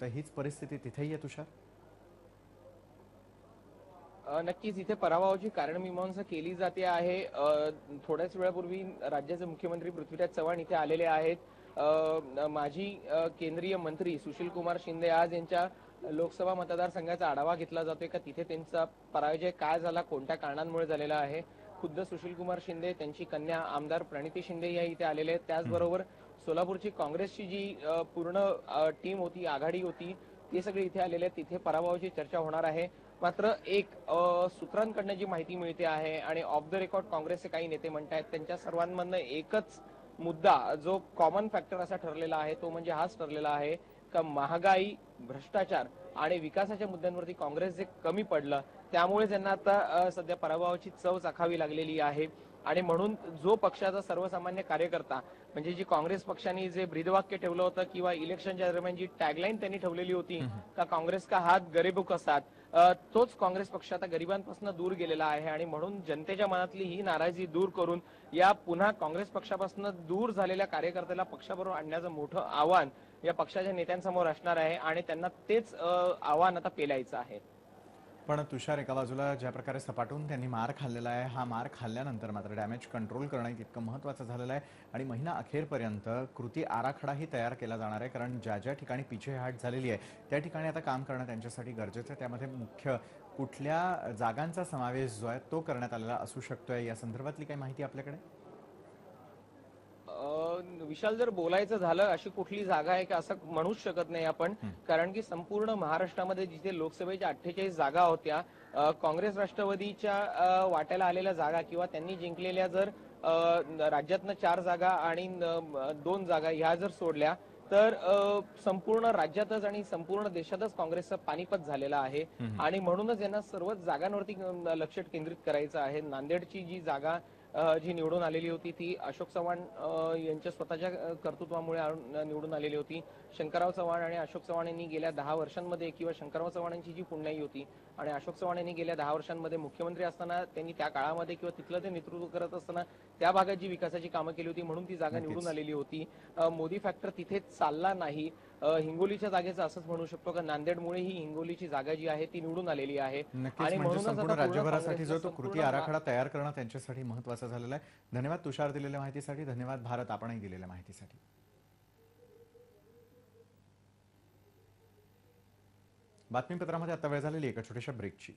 तर हीच परिस्थिती तिथेही आहे तुषार? नक्कीच इथे पराभवाची कारणमीमांसा केली जाते आहे. थोड्याच वेळापूर्वी राज्याचे मुख्यमंत्री पृथ्वीराज चव्हाण इथे आलेले आहेत. माजी केंद्रीय मंत्री सुशील कुमार शिंदे आज यांच्या लोकसभा मतदारसंघाचा आढावा घेतला जातोय का तिथे त्यांचा पराजय काय झाला, कोणत्या कारणांमुळे झालेला आहे. खुद्द सुशील कुमार शिंदे, त्यांची कन्या आमदार प्रणिती शिंदे या इथे आलेले आहेत. त्याचबरोबर सोलापूरची काँग्रेसची जी पूर्ण टीम होती, आघाडी होती, ते सगळे इथे आलेले आहेत. तिथे पराभवाची चर्चा होणार आहे. मात्र एक सूत्रांकडनं जी माहिती मिळते आहे आणि ऑफ द रेकॉर्ड काँग्रेसचे काही नेते म्हणतायत, त्यांच्या सर्वांमधनं एकच मुद्दा जो कॉमन फॅक्टर असा ठरलेला आहे तो म्हणजे हाच ठरलेला आहे का महागाई, भ्रष्टाचार आणि विकासाच्या मुद्द्यांवरती काँग्रेस जे कमी पडलं त्यामुळे त्यांना आता सध्या पराभवाची चव चाखावी लागलेली आहे. आणि म्हणून जो पक्षाचा सर्वसामान्य कार्यकर्ता म्हणजे जी काँग्रेस पक्षाने जे ब्रीदवाक्य ठेवलं होतं किंवा इलेक्शनच्या दरम्यान जी टॅगलाईन त्यांनी ठेवलेली होती का काँग्रेस का हात गरीबों का साथ, तोच काँग्रेस पक्ष आता गरिबांपासून दूर गेलेला आहे. आणि म्हणून जनतेच्या मनातली ही नाराजी दूर करून या पुन्हा काँग्रेस पक्षापासून दूर झालेल्या कार्यकर्त्याला पक्षाबरोबर आणण्याचं मोठं आव्हान या पक्षाच्या नेत्यांसमोर असणार आहे आणि त्यांना तेच आव्हान आता पेलायचं आहे. पण तुषार, एका बाजूला ज्या प्रकारे सपाटून त्यांनी मार खाल्लेला आहे, हा मार खाल्ल्यानंतर मात्र डॅमेज कंट्रोल करणं तितकं महत्त्वाचं झालेलं आहे आणि महिना अखेरपर्यंत कृती आराखडाही तयार केला जाणार आहे. कारण ज्या ज्या ठिकाणी पिछेहाट झालेली आहे त्या ठिकाणी आता काम करणं त्यांच्यासाठी गरजेचं आहे. त्यामध्ये मुख्य कुठल्या जागांचा समावेश जो आहे तो करण्यात आलेला असू शकतोय, या संदर्भातली काही माहिती आपल्याकडे? विशाल, जर बोलायचं झालं अशी कुठली जागा आहे की असं म्हणूच शकत नाही आपण. कारण की संपूर्ण महाराष्ट्रामध्ये जिथे लोकसभेच्या 48 जागा होत्या, काँग्रेस राष्ट्रवादीच्या वाट्याला आलेल्या जागा किंवा त्यांनी जिंकलेल्या जर राज्यातनं 4 जागा आणि 2 जागा ह्या जर सोडल्या तर संपूर्ण राज्यातच आणि संपूर्ण देशातच काँग्रेसचं पानिपत झालेलं आहे. आणि म्हणूनच यांना सर्वच जागांवरती लक्ष केंद्रित करायचं आहे. नांदेडची जी जागा जी निवडून आलेली होती ती अशोक चव्हाण यांच्या स्वतःच्या कर्तृत्वामुळे निवडून आलेली होती. शंकरराव चव्हाण आणि अशोक चव्हाण यांनी गेल्या 10 वर्षांमध्ये किंवा शंकरराव चव्हाणांची जी पुण्याई होती आणि अशोक चव्हाण यांनी गेल्या 10 वर्षांमध्ये मुख्यमंत्री असताना त्यांनी त्या काळामध्ये किंवा तिथलं ते नेतृत्व करत असताना त्या भागात जी विकासाची कामं केली होती म्हणून ती जागा निवडून नक्कीच. आलेली होती. मोदी फॅक्टर तिथे चालला नाही. हिंगोलीच्या जागेचं असंच म्हणू शकतो का नांदेडमुळे ही हिंगोलीची जागा जी आहे ती निवडून आलेली आहे. नक्कीच. आणि म्हणजे म्हणूनच संपूर्ण आता पूर्ण राज्यभरासाठी काँग्रेसला जो तो कृती संपूर्ण आराखडा तयार करणं त्यांच्यासाठी महत्त्वाचं झालेलं आहे. धन्यवाद तुषार दिलेल्या माहितीसाठी. धन्यवाद भारत, आपणही दिलेल्या माहितीसाठी. बातमीपत्रामध्ये आता वेळ झालेली एका छोट्याशा ब्रेकची.